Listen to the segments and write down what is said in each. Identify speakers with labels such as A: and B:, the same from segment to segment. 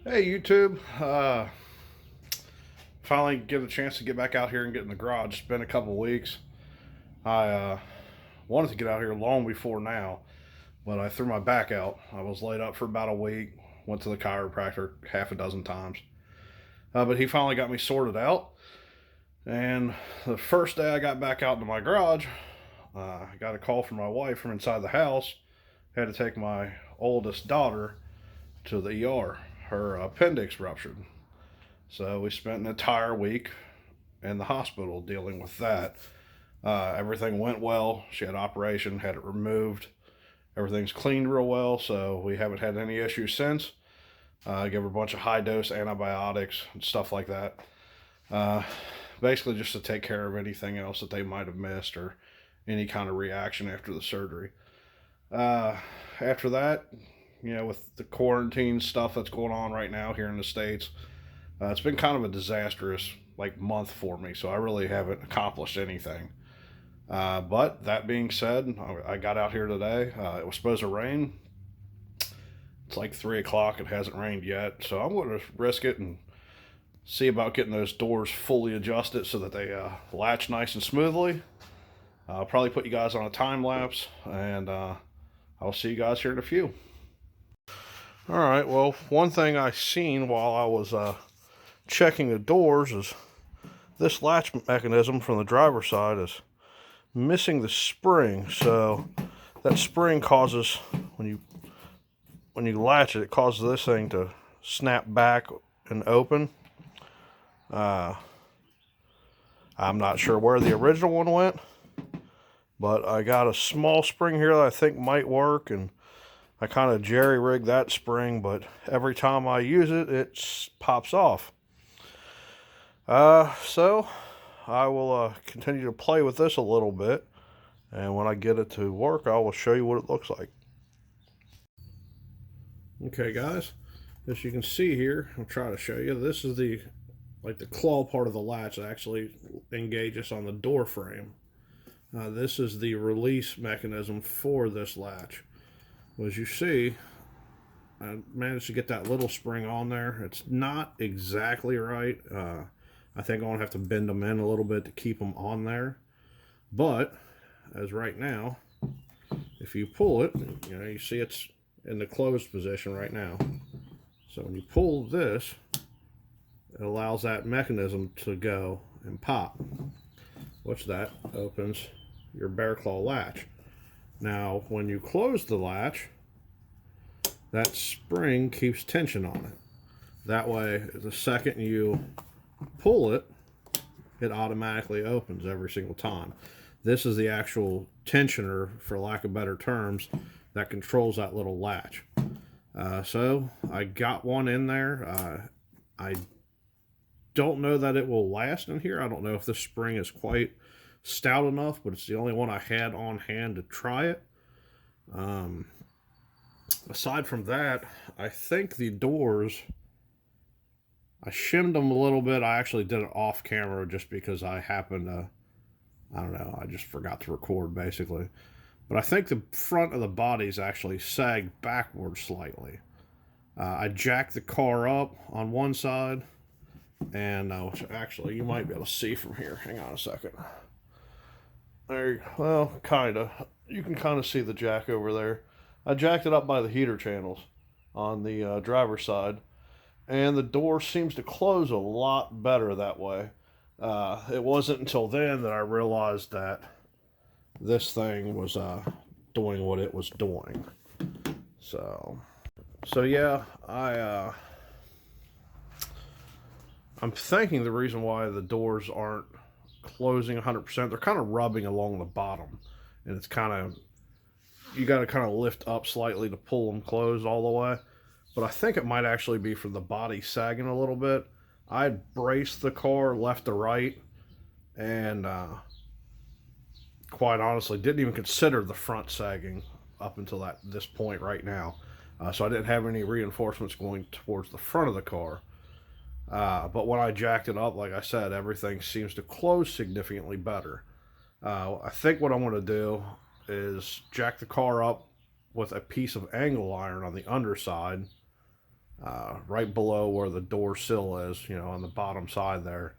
A: Hey YouTube, finally get a chance to get back out here and get in the garage. It's been a couple weeks. I wanted to get out here long before now, but I threw my back out. I was laid up for about a week. Went to the chiropractor half a dozen times, but he finally got me sorted out. And the first day I got back out into my garage, I got a call from my wife from inside the house. Had to take my oldest daughter to the ER. Her appendix ruptured. So we spent an entire week in the hospital dealing with that. Everything went well. She had an operation, had it removed. Everything's cleaned real well, so we haven't had any issues since. Give her a bunch of high dose antibiotics and stuff like that. Uh, Basically, just to take care of anything else that they might have missed or any kind of reaction after the surgery. After that, with the quarantine stuff that's going on right now here in the States, it's been kind of a disastrous month for me, so I really haven't accomplished anything. But that being said, I got out here today. It was supposed to rain. It's like 3 o'clock. It hasn't rained yet, so I'm going to risk it and see about getting those doors fully adjusted so that they latch nice and smoothly. I'll probably put you guys on a time lapse, and I'll see you guys here in a few. All right. Well, one thing I seen while I was checking the doors is this latch mechanism from the driver's side is missing the spring. So that spring causes, when you latch it, it causes this thing to snap back and open. I'm not sure where the original one went, but I got a small spring here that I think might work, and I kind of jerry-rigged that spring, but every time I use it, it pops off. So I will continue to play with this a little bit, and when I get it to work, I will show you what it looks like. Okay, guys, as you can see here, I'll try to show you. This is the claw part of the latch that actually engages on the door frame. This is the release mechanism for this latch. As you see, I managed to get that little spring on there. It's not exactly right. I think I'm going to have to bend them in a little bit to keep them on there. But, as right now, if you pull it, you see it's in the closed position right now. So when you pull this, it allows that mechanism to go and pop, which that opens your bear claw latch. Now, when you close the latch, that spring keeps tension on it. That way, the second you pull it, it automatically opens every single time. This is the actual tensioner, for lack of better terms, that controls that little latch. So I got one in there. I don't know that it will last in here. I don't know if this spring is quite stout enough, but it's the only one I had on hand to try it. Aside from that, I think the doors, I shimmed them a little bit. I actually did it off camera just because I happened to, I don't know, I just forgot to record basically. But I think the front of the bodies actually sagged backwards slightly. I jacked the car up on one side, and which actually you might be able to see from here. Hang on a second. There, well, kind of. You can kind of see the jack over there. I jacked it up by the heater channels on the driver's side, and the door seems to close a lot better that way. It wasn't until then that I realized that this thing was doing what it was doing. So yeah, I'm thinking the reason why the doors aren't closing 100%, they're kind of rubbing along the bottom, and it's kind of, you got to kind of lift up slightly to pull them closed all the way. But I think it might actually be from the body sagging a little bit. I braced the car left to right, and quite honestly didn't even consider the front sagging up until this point right now. So I didn't have any reinforcements going towards the front of the car. But when I jacked it up, like I said, everything seems to close significantly better. I think what I'm going to do is jack the car up with a piece of angle iron on the underside right below where the door sill is, on the bottom side there.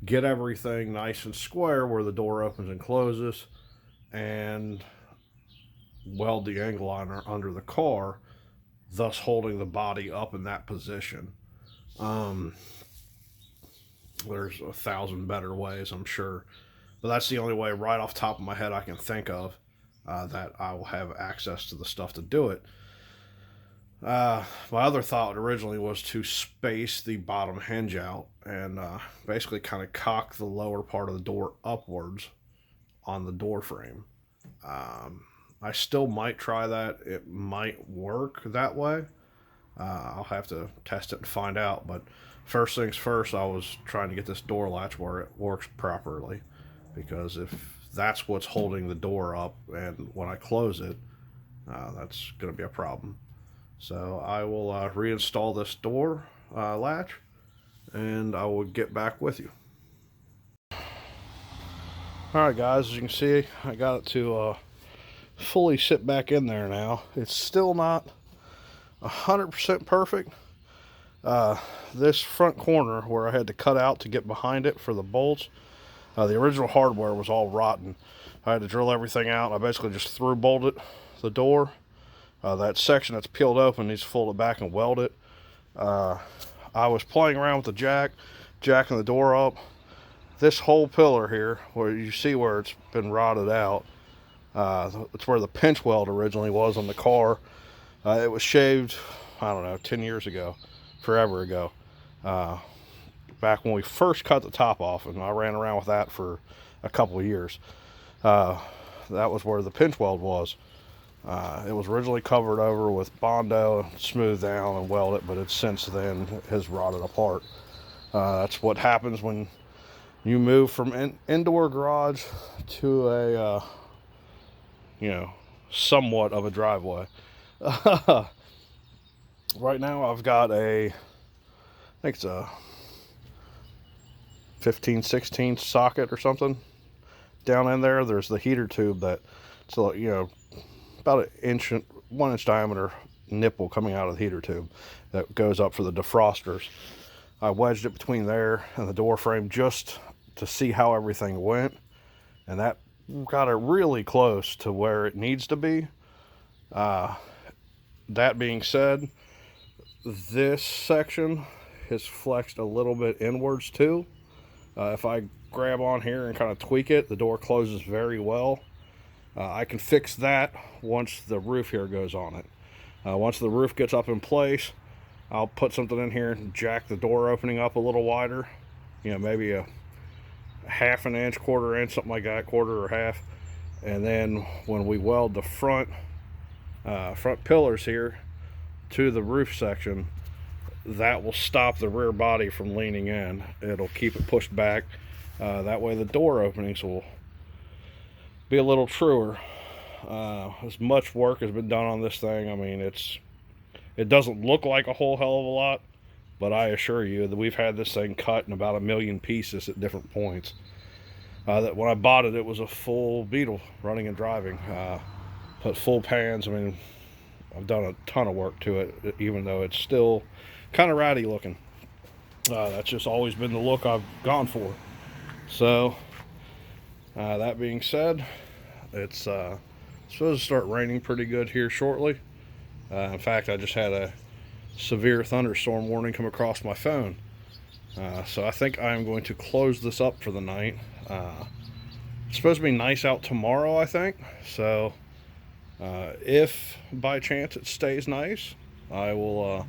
A: Get everything nice and square where the door opens and closes, and weld the angle liner under the car, thus holding the body up in that position. Um, there's 1,000 better ways, I'm sure, but that's the only way right off the top of my head I can think of that I will have access to the stuff to do it. My other thought originally was to space the bottom hinge out and basically kind of cock the lower part of the door upwards on the door frame. Um, I still might try that. It might work that way. I'll have to test it and find out. But first things first, I was trying to get this door latch where it works properly. Because if that's what's holding the door up, and when I close it, that's going to be a problem. So I will reinstall this door latch, and I will get back with you. Alright guys, as you can see, I got it to fully sit back in there now. It's still not 100% perfect. This front corner where I had to cut out to get behind it for the bolts, the original hardware was all rotten. I had to drill everything out. I basically just through bolted the door. That section that's peeled open needs to fold it back and weld it. I was playing around with the jacking the door up. This whole pillar here, where you see where it's been rotted out, it's where the pinch weld originally was on the car. It was shaved, I don't know, 10 years ago, forever ago. Back when we first cut the top off, and I ran around with that for a couple of years. That was where the pinch weld was. It was originally covered over with Bondo, smoothed down and welded, but it since then has rotted apart. That's what happens when you move from indoor garage to a, somewhat of a driveway. Right now I've got I think it's a 15/16 socket or something down in there. There's the heater tube that's, about an 1 inch diameter nipple coming out of the heater tube that goes up for the defrosters. I wedged it between there and the door frame just to see how everything went, and that got it really close to where it needs to be. That being said, this section is flexed a little bit inwards too. If I grab on here and kind of tweak it, the door closes very well. I can fix that once the roof here goes on it. Once the roof gets up in place, I'll put something in here and jack the door opening up a little wider. Maybe a 1/2 inch, 1/4 inch, something like that, 1/4 or 1/2. And then when we weld the front pillars here to the roof section, that will stop the rear body from leaning in. It'll keep it pushed back. That way the door openings will be a little truer. As much work has been done on this thing. I mean, it doesn't look like a whole hell of a lot, but I assure you that we've had this thing cut in about 1,000,000 pieces at different points. That when I bought it, it was a full Beetle running and driving. Put full pans. I mean, I've done a ton of work to it, even though it's still kind of ratty looking. That's just always been the look I've gone for. So, that being said, it's supposed to start raining pretty good here shortly. In fact, I just had a severe thunderstorm warning come across my phone. So I think I'm going to close this up for the night. It's supposed to be nice out tomorrow, I think. So if by chance it stays nice, I will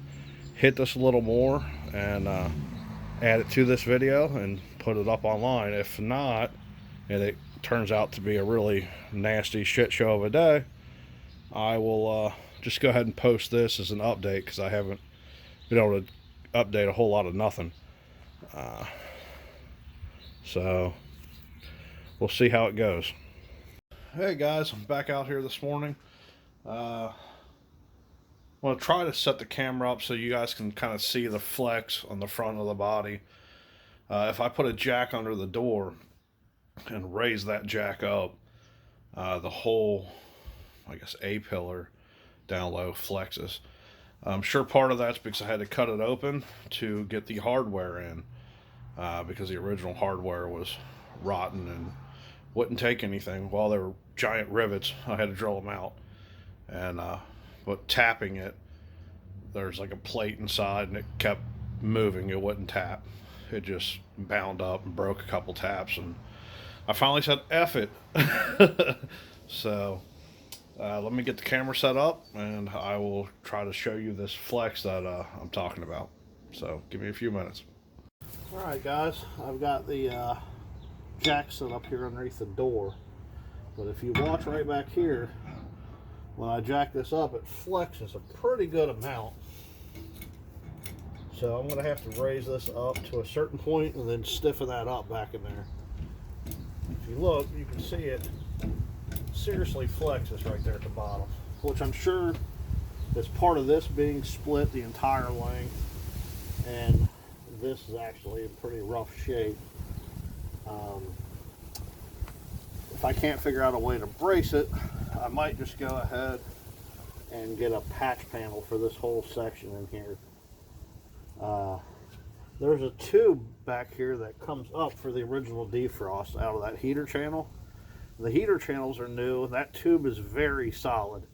A: hit this a little more and add it to this video and put it up online. If not, and it turns out to be a really nasty shit show of a day, I will just go ahead and post this as an update, because I haven't been able to update a whole lot of nothing. So we'll see how it goes. Hey guys, I'm back out here this morning. I'm going to try to set the camera up so you guys can kind of see the flex on the front of the body. If I put a jack under the door and raise that jack up, the whole, I guess, A pillar down low flexes. I'm sure part of that's because I had to cut it open to get the hardware in, because the original hardware was rotten and wouldn't take anything. While they were giant rivets, I had to drill them out. And but tapping it, there's like a plate inside, and it kept moving. It wouldn't tap. It just bound up and broke a couple taps, and I finally said, "F it." So let me get the camera set up, and I will try to show you this flex that I'm talking about. So give me a few minutes. All right, guys, I've got the jack set up here underneath the door, but if you watch right back here, when I jack this up, it flexes a pretty good amount. So I'm going to have to raise this up to a certain point and then stiffen that up back in there. If you look, you can see it seriously flexes right there at the bottom, which I'm sure is part of this being split the entire length, and this is actually in pretty rough shape. If I can't figure out a way to brace it, I might just go ahead and get a patch panel for this whole section in here. There's a tube back here that comes up for the original defrost out of that heater channel. The heater channels are new, and that tube is very solid.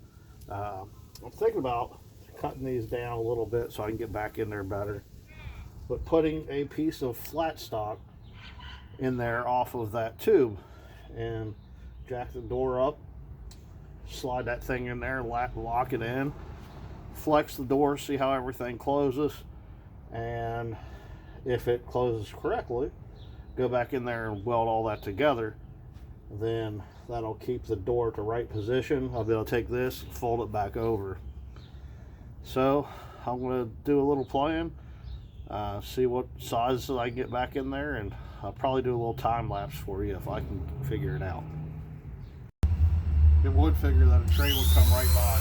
A: I'm thinking about cutting these down a little bit so I can get back in there better, but putting a piece of flat stock in there off of that tube and jack the door up, slide that thing in there, lock it in, flex the door, see how everything closes, and if it closes correctly, go back in there and weld all that together. Then that'll keep the door to right position. I'll be able to take this and fold it back over. So I'm going to do a little playing, see what sizes I can get back in there, and I'll probably do a little time lapse for you if I can figure it out. It would figure that a train would come right by.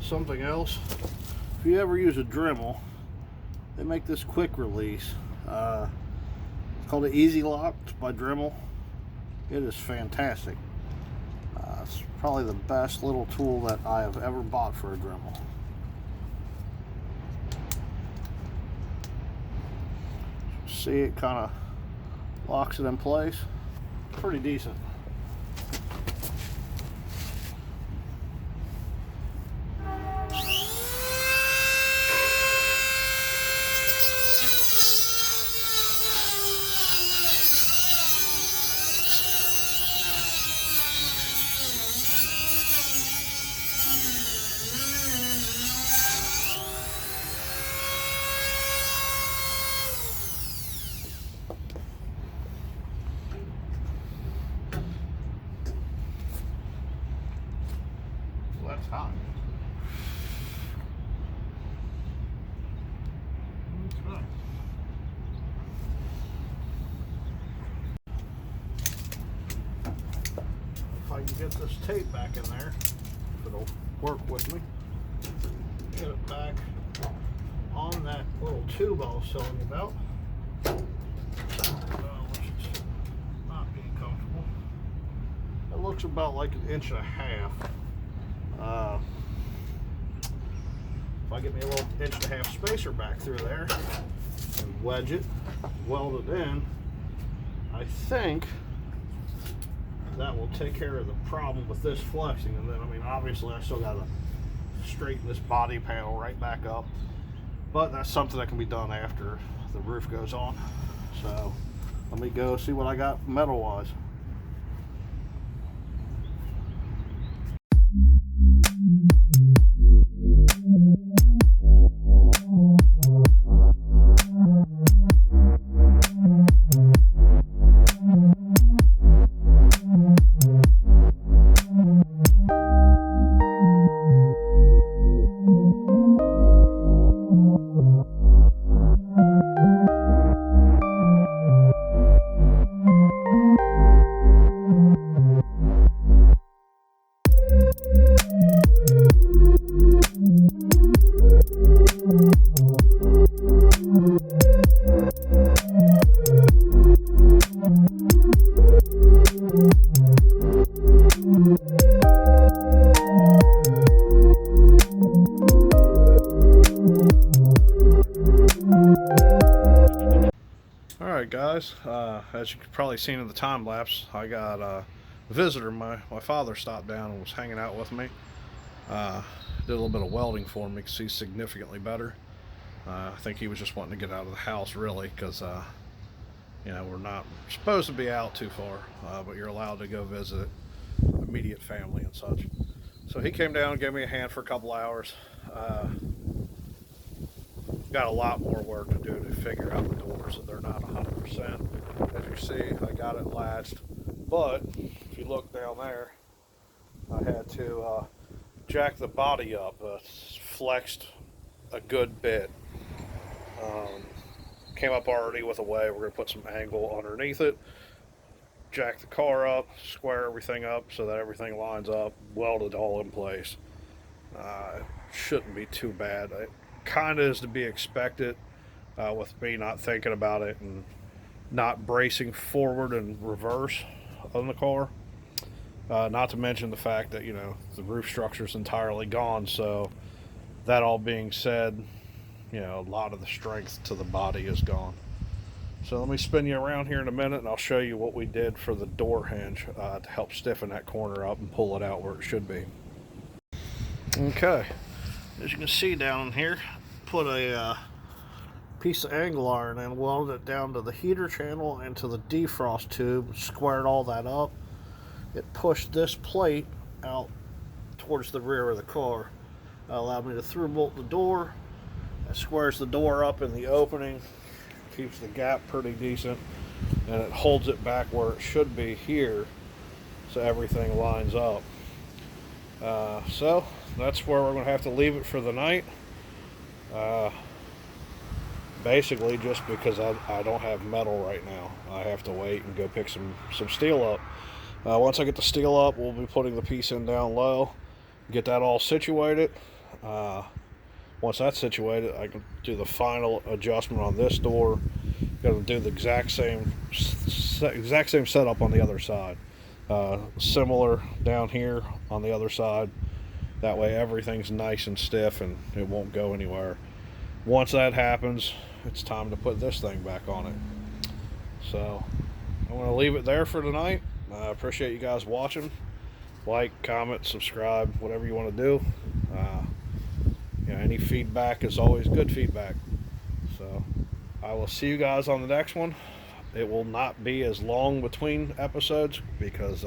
A: Something else, if you ever use a Dremel, they make this quick release. It's called an Easy Lock by Dremel. It is fantastic. It's probably the best little tool that I have ever bought for a Dremel. See, it kind of locks it in place. Pretty decent. That's hot. Okay. If I can get this tape back in there, if it'll work with me, get it back on that little tube I was telling you about, which is not being comfortable. It looks about like 1.5 inches. If I get me a little 1.5 inch spacer back through there, and wedge it, weld it in. I think that will take care of the problem with this flexing. And then, I mean, obviously I still got to straighten this body panel right back up, but that's something that can be done after the roof goes on. So let me go see what I got metal wise. Alright guys, as you could probably seen in the time lapse, I got a visitor. My father stopped down and was hanging out with me. Did a little bit of welding for me because he's significantly better. I think he was just wanting to get out of the house really, because you know, we're not supposed to be out too far, but you're allowed to go visit immediate family and such. So he came down and gave me a hand for a couple hours. Got a lot more work to do to figure out the doors, so they're not 100%. As you see, I got it latched, but if you look down there, I had to jack the body up. Flexed a good bit. Came up already with a way. We're going to put some angle underneath it, jack the car up, square everything up so that everything lines up, weld it all in place. Shouldn't be too bad. It kind of is to be expected with me not thinking about it and not bracing forward and reverse on the car. Not to mention the fact that, you know, the roof structure is entirely gone. So that all being said, you know, a lot of the strength to the body is gone. So let me spin you around here in a minute and I'll show you what we did for the door hinge to help stiffen that corner up and pull it out where it should be. Okay, as you can see down here, put a piece of angle iron and welded it down to the heater channel and to the defrost tube, squared all that up. It pushed this plate out towards the rear of the car. Allowed me to through bolt the door. That squares the door up in the opening, keeps the gap pretty decent, and it holds it back where it should be here so everything lines up. So that's where we're going to have to leave it for the night. Basically just because I don't have metal right now. I have to wait and go pick some steel up. Once I get the steel up, we'll be putting the piece in down low, get that all situated. Once that's situated, I can do the final adjustment on this door. Got to do the exact same setup on the other side. Similar down here on the other side. That way everything's nice and stiff and it won't go anywhere. Once that happens, it's time to put this thing back on it. So I'm going to leave it there for tonight. I appreciate you guys watching. Like, comment, subscribe, whatever you want to do. You know, any feedback is always good feedback. So I will see you guys on the next one. It will not be as long between episodes because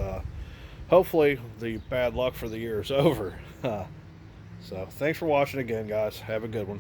A: hopefully the bad luck for the year is over. So thanks for watching again, guys. Have a good one.